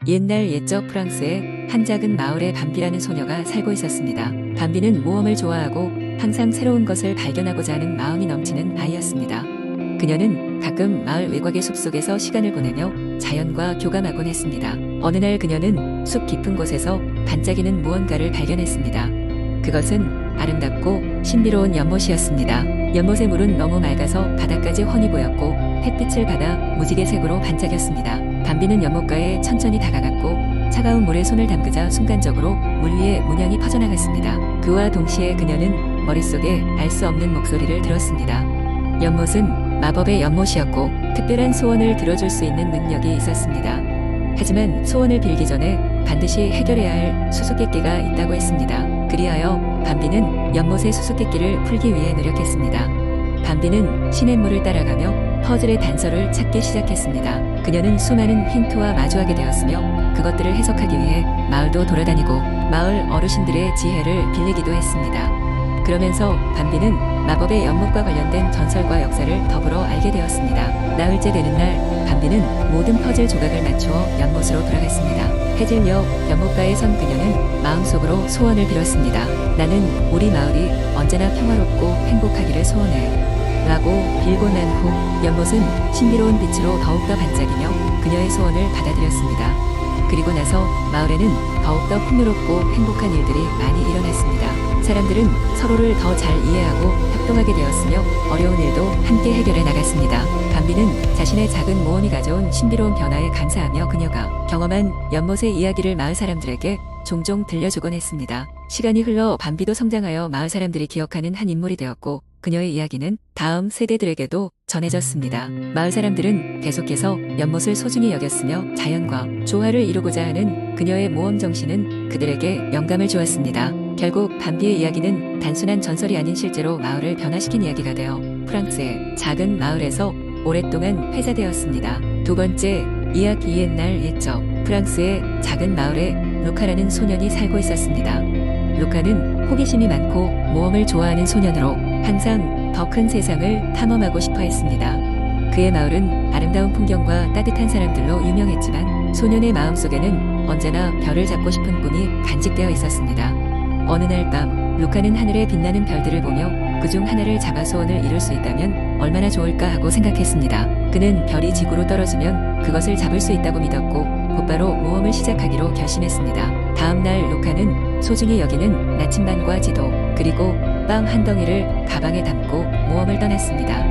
옛날 옛적 프랑스에 한 작은 마을에 밤비라는 소녀가 살고 있었습니다. 밤비는 모험을 좋아하고 항상 새로운 것을 발견하고자 하는 마음이 넘치는 아이였습니다. 그녀는 가끔 마을 외곽의 숲속에서 시간을 보내며 자연과 교감하곤 했습니다. 어느 날 그녀는 숲 깊은 곳에서 반짝이는 무언가를 발견했습니다. 그것은 아름답고 신비로운 연못이었습니다. 연못의 물은 너무 맑아서 바다까지 훤히 보였고 햇빛을 받아 무지개색으로 반짝였습니다. 밤비는 연못가에 천천히 다가갔고 차가운 물에 손을 담그자 순간적으로 물 위에 문양이 퍼져나갔습니다. 그와 동시에 그녀는 머릿속에 알 수 없는 목소리를 들었습니다. 연못은 마법의 연못이었고 특별한 소원을 들어줄 수 있는 능력이 있었습니다. 하지만 소원을 빌기 전에 반드시 해결해야 할 수수께끼가 있다고 했습니다. 그리하여 밤비는 연못의 수수께끼를 풀기 위해 노력했습니다. 밤비는 시냇물을 따라가며 퍼즐의 단서를 찾기 시작했습니다. 그녀는 수많은 힌트와 마주하게 되었으며 그것들을 해석하기 위해 마을도 돌아다니고 마을 어르신들의 지혜를 빌리기도 했습니다. 그러면서 밤비는 마법의 연못과 관련된 전설과 역사를 더불어 알게 되었습니다. 나흘째 되는 날 밤비는 모든 퍼즐 조각을 맞추어 연못으로 돌아갔습니다. 해질녘 연못가에 선 그녀는 마음속으로 소원을 빌었습니다. 나는 우리 마을이 언제나 평화롭고 행복하기를 소원해 라고 빌고 난 후 연못은 신비로운 빛으로 더욱더 반짝이며 그녀의 소원을 받아들였습니다. 그리고 나서 마을에는 더욱더 풍요롭고 행복한 일들이 많이 일어났습니다. 사람들은 서로를 더 잘 이해하고 협동하게 되었으며 어려운 일도 함께 해결해 나갔습니다. 밤비는 자신의 작은 모험이 가져온 신비로운 변화에 감사하며 그녀가 경험한 연못의 이야기를 마을 사람들에게 종종 들려주곤 했습니다. 시간이 흘러 밤비도 성장하여 마을 사람들이 기억하는 한 인물이 되었고 그녀의 이야기는 다음 세대들에게도 전해졌습니다. 마을 사람들은 계속해서 연못을 소중히 여겼으며 자연과 조화를 이루고자 하는 그녀의 모험 정신은 그들에게 영감을 주었습니다. 결국 밤비의 이야기는 단순한 전설이 아닌 실제로 마을을 변화시킨 이야기가 되어 프랑스의 작은 마을에서 오랫동안 회자되었습니다. 두 번째, 이야기 옛날 옛적 프랑스의 작은 마을에 루카라는 소년이 살고 있었습니다. 루카는 호기심이 많고 모험을 좋아하는 소년으로 항상 더 큰 세상을 탐험하고 싶어 했습니다. 그의 마을은 아름다운 풍경과 따뜻한 사람들로 유명했지만 소년의 마음속에는 언제나 별을 잡고 싶은 꿈이 간직되어 있었습니다. 어느 날 밤 루카는 하늘에 빛나는 별들을 보며 그중 하나를 잡아 소원을 이룰 수 있다면 얼마나 좋을까 하고 생각했습니다. 그는 별이 지구로 떨어지면 그것을 잡을 수 있다고 믿었고 곧바로 모험을 시작하기로 결심했습니다. 다음 날 루카는 소중히 여기는 나침반과 지도 그리고 빵 한 덩이를 가방에 담고 모험을 떠났습니다.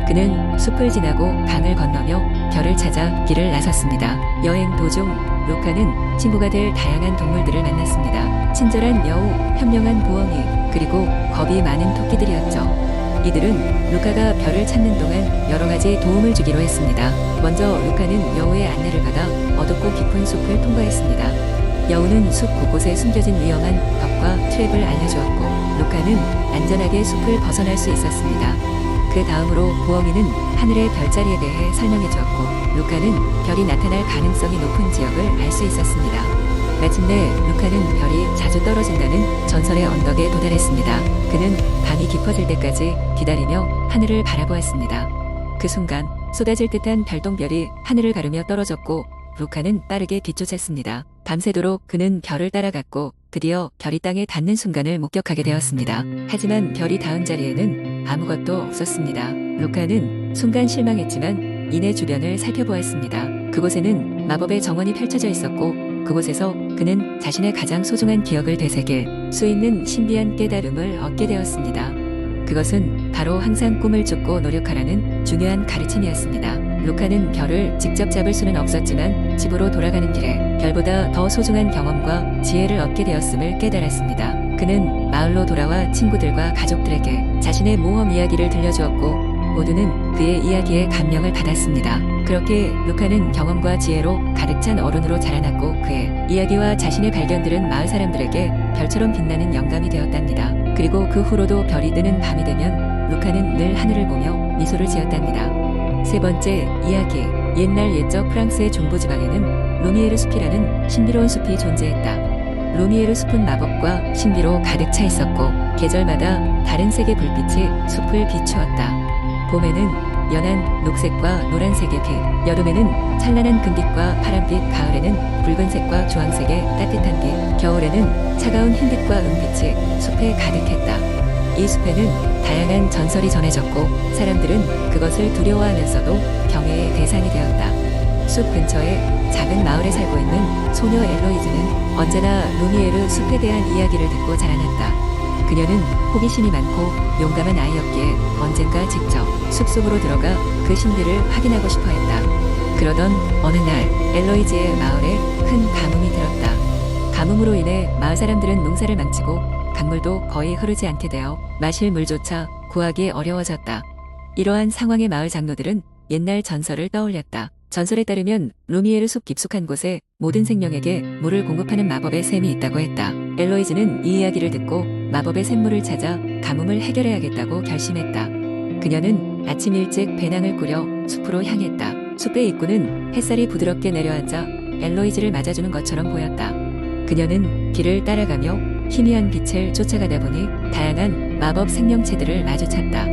그는 숲을 지나고 강을 건너며 별을 찾아 길을 나섰습니다. 여행 도중 루카는 친구가 될 다양한 동물들을 만났습니다. 친절한 여우, 현명한 부엉이, 그리고 겁이 많은 토끼들이었죠. 이들은 루카가 별을 찾는 동안 여러 가지 도움을 주기로 했습니다. 먼저 루카는 여우의 안내를 받아 어둡고 깊은 숲을 통과했습니다. 여우는 숲 곳곳에 숨겨진 위험한 벽과 트랩을 알려주었고 루카는 안전하게 숲을 벗어날 수 있었습니다. 그 다음으로 부엉이는 하늘의 별자리에 대해 설명해 주었고 루카는 별이 나타날 가능성이 높은 지역을 알 수 있었습니다. 마침내 루카는 별이 자주 떨어진다는 전설의 언덕에 도달했습니다. 그는 밤이 깊어질 때까지 기다리며 하늘을 바라보았습니다. 그 순간 쏟아질 듯한 별똥별이 하늘을 가르며 떨어졌고 루카는 빠르게 뒤쫓았습니다. 밤새도록 그는 별을 따라갔고 드디어 별이 땅에 닿는 순간을 목격하게 되었습니다. 하지만 별이 닿은 자리에는 아무것도 없었습니다. 루카는 순간 실망했지만 이내 주변을 살펴보았습니다. 그곳에는 마법의 정원이 펼쳐져 있었고 그곳에서 그는 자신의 가장 소중한 기억을 되새길 수 있는 신비한 깨달음을 얻게 되었습니다. 그것은 바로 항상 꿈을 쫓고 노력하라는 중요한 가르침이었습니다. 루카는 별을 직접 잡을 수는 없었지만 집으로 돌아가는 길에 별보다 더 소중한 경험과 지혜를 얻게 되었음을 깨달았습니다. 그는 마을로 돌아와 친구들과 가족들에게 자신의 모험 이야기를 들려주었고 모두는 그의 이야기에 감명을 받았습니다. 그렇게 루카는 경험과 지혜로 가득 찬 어른으로 자라났고 그의 이야기와 자신의 발견들은 마을 사람들에게 별처럼 빛나는 영감이 되었답니다. 그리고 그 후로도 별이 뜨는 밤이 되면 루카는 늘 하늘을 보며 미소를 지었답니다. 세 번째 이야기 옛날 옛적 프랑스의 중부지방에는 루미에르 숲이라는 신비로운 숲이 존재했다. 루미에르 숲은 마법과 신비로 가득 차 있었고 계절마다 다른 색의 불빛이 숲을 비추었다. 봄에는 연한 녹색과 노란색의 빛, 여름에는 찬란한 금빛과 파란빛, 가을에는 붉은색과 주황색의 따뜻한 빛, 겨울에는 차가운 흰빛과 은빛이 숲에 가득했다. 이 숲에는 다양한 전설이 전해졌고 사람들은 그것을 두려워하면서도 경외의 대상이 되었다. 숲 근처에 작은 마을에 살고 있는 소녀 엘로이즈는 언제나 루미에르 숲에 대한 이야기를 듣고 자라났다. 그녀는 호기심이 많고 용감한 아이였기에 언젠가 직접 숲속으로 들어가 그 신비를 확인하고 싶어 했다. 그러던 어느 날 엘로이즈의 마을에 큰 가뭄이 들었다. 가뭄으로 인해 마을 사람들은 농사를 망치고 강물도 거의 흐르지 않게 되어 마실 물조차 구하기 어려워졌다. 이러한 상황에 마을 장로들은 옛날 전설을 떠올렸다. 전설에 따르면 루미에르 숲 깊숙한 곳에 모든 생명에게 물을 공급하는 마법의 샘이 있다고 했다. 엘로이즈는 이 이야기를 듣고 마법의 샘물을 찾아 가뭄을 해결해야겠다고 결심했다. 그녀는 아침 일찍 배낭을 꾸려 숲으로 향했다. 숲의 입구는 햇살이 부드럽게 내려앉아 엘로이즈를 맞아주는 것처럼 보였다. 그녀는 길을 따라가며 희미한 빛을 쫓아가다 보니 다양한 마법 생명체들을 마주쳤다.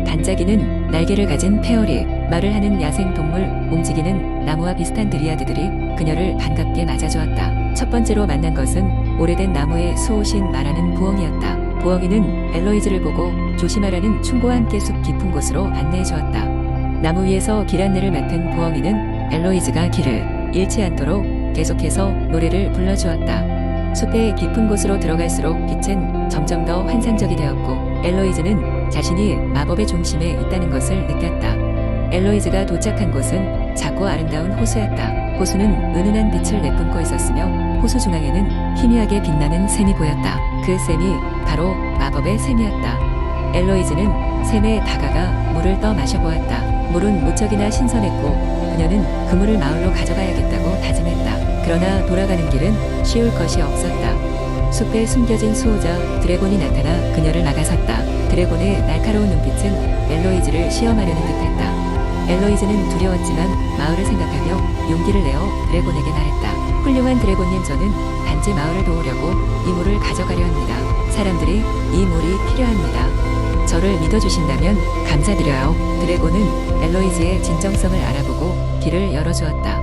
반짝이는 날개를 가진 페어리, 말을 하는 야생동물, 움직이는 나무와 비슷한 드리아드들이 그녀를 반갑게 맞아주었다. 첫 번째로 만난 것은 오래된 나무에 수호신 말하는 부엉이였다. 부엉이는 엘로이즈를 보고 조심하라는 충고와 함께 숲 깊은 곳으로 안내해 주었다. 나무 위에서 길 안내를 맡은 부엉이는 엘로이즈가 길을 잃지 않도록 계속해서 노래를 불러주었다. 숲의 깊은 곳으로 들어갈수록 빛은 점점 더 환상적이 되었고 엘로이즈는 자신이 마법의 중심에 있다는 것을 느꼈다. 엘로이즈가 도착한 곳은 작고 아름다운 호수였다. 호수는 은은한 빛을 내뿜고 있었으며 호수 중앙에는 희미하게 빛나는 샘이 보였다. 그 샘이 바로 마법의 샘이었다. 엘로이즈는 샘에 다가가 물을 떠 마셔보았다. 물은 무척이나 신선했고 그녀는 그 물을 마을로 가져가야겠다고 다짐했다. 그러나 돌아가는 길은 쉬울 것이 없었다. 숲에 숨겨진 수호자 드래곤이 나타나 그녀를 막아섰다. 드래곤의 날카로운 눈빛은 엘로이즈를 시험하려는 듯했다. 엘로이즈는 두려웠지만 마을을 생각하며 용기를 내어 드래곤에게 말했다. 훌륭한 드래곤님, 저는 단지 마을을 도우려고 이 물을 가져가려 합니다. 사람들이 이 물이 필요합니다. 저를 믿어주신다면 감사드려요. 드래곤은 엘로이즈의 진정성을 알아보고 길을 열어주었다.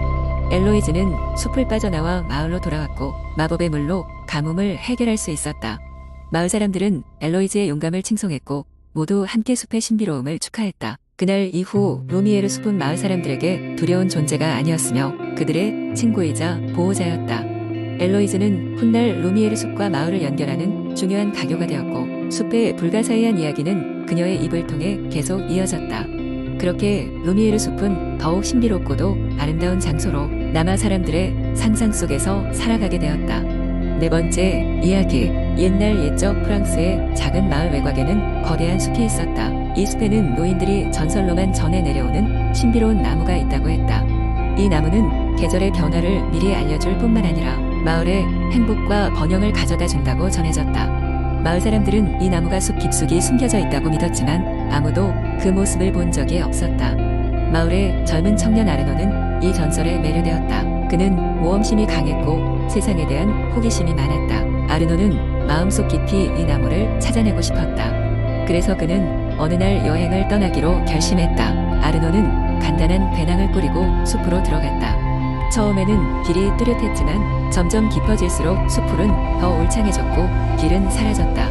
엘로이즈는 숲을 빠져나와 마을로 돌아왔고 마법의 물로 가뭄을 해결할 수 있었다. 마을 사람들은 엘로이즈의 용감을 칭송했고 모두 함께 숲의 신비로움을 축하했다. 그날 이후 루미에르 숲은 마을 사람들에게 두려운 존재가 아니었으며 그들의 친구이자 보호자였다. 엘로이즈는 훗날 루미에르 숲과 마을을 연결하는 중요한 가교가 되었고 숲의 불가사의한 이야기는 그녀의 입을 통해 계속 이어졌다. 그렇게 루미에르 숲은 더욱 신비롭고도 아름다운 장소로 남아 사람들의 상상 속에서 살아가게 되었다. 네 번째 이야기. 옛날 옛적 프랑스의 작은 마을 외곽에는 거대한 숲이 있었다. 이 숲에는 노인들이 전설로만 전해 내려오는 신비로운 나무가 있다고 했다. 이 나무는 계절의 변화를 미리 알려줄 뿐만 아니라 마을에 행복과 번영을 가져다 준다고 전해졌다. 마을 사람들은 이 나무가 숲 깊숙이 숨겨져 있다고 믿었지만 아무도 그 모습을 본 적이 없었다. 마을의 젊은 청년 아르노는 이 전설에 매료되었다. 그는 모험심이 강했고 세상에 대한 호기심이 많았다. 아르노는 마음속 깊이 이 나무를 찾아내고 싶었다. 그래서 그는 어느 날 여행을 떠나기로 결심했다. 아르노는 간단한 배낭을 꾸리고 숲으로 들어갔다. 처음에는 길이 뚜렷했지만 점점 깊어질수록 숲풀은 더 울창해졌고 길은 사라졌다.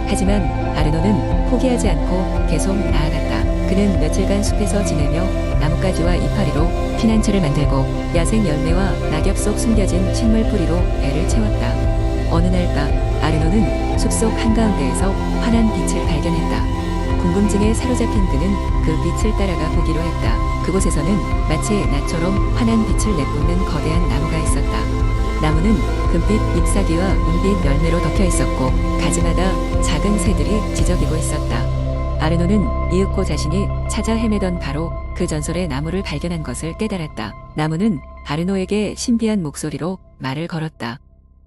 하지만 아르노는 포기하지 않고 계속 나아갔다. 그는 며칠간 숲에서 지내며 나뭇가지와 이파리로 피난처를 만들고 야생 열매와 낙엽 속 숨겨진 식물 뿌리로 애를 채웠다. 어느 날 밤 아르노는 숲속 한가운데에서 환한 빛을 발견했다. 궁금증에 사로잡힌 그는 그 빛을 따라가 보기로 했다. 그곳에서는 마치 나처럼 환한 빛을 내뿜는 거대한 나무가 있었다. 나무는 금빛 잎사귀와 은빛 열매로 덮여 있었고 가지마다 작은 새들이 지저귀고 있었다. 아르노는 이윽고 자신이 찾아 헤매던 바로 그 전설의 나무를 발견한 것을 깨달았다. 나무는 아르노에게 신비한 목소리로 말을 걸었다.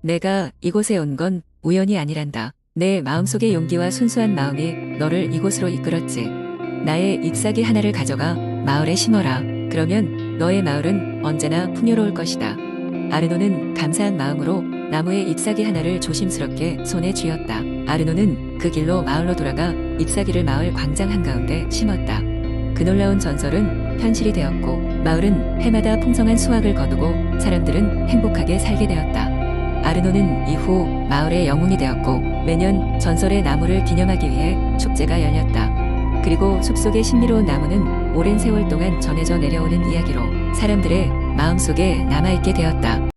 내가 이곳에 온 건 우연이 아니란다. 내 마음속의 용기와 순수한 마음이 너를 이곳으로 이끌었지. 나의 잎사귀 하나를 가져가 마을에 심어라. 그러면 너의 마을은 언제나 풍요로울 것이다. 아르노는 감사한 마음으로 나무의 잎사귀 하나를 조심스럽게 손에 쥐었다. 아르노는 그 길로 마을로 돌아가 잎사귀를 마을 광장 한가운데 심었다. 그 그 놀라운 전설은 현실이 되었고 마을은 해마다 풍성한 수확을 거두고 사람들은 행복하게 살게 되었다. 아르노는 이후 마을의 영웅이 되었고 매년 전설의 나무를 기념하기 위해 축제가 열렸다. 그리고 숲속의 신비로운 나무는 오랜 세월 동안 전해져 내려오는 이야기로 사람들의 마음속에 남아있게 되었다.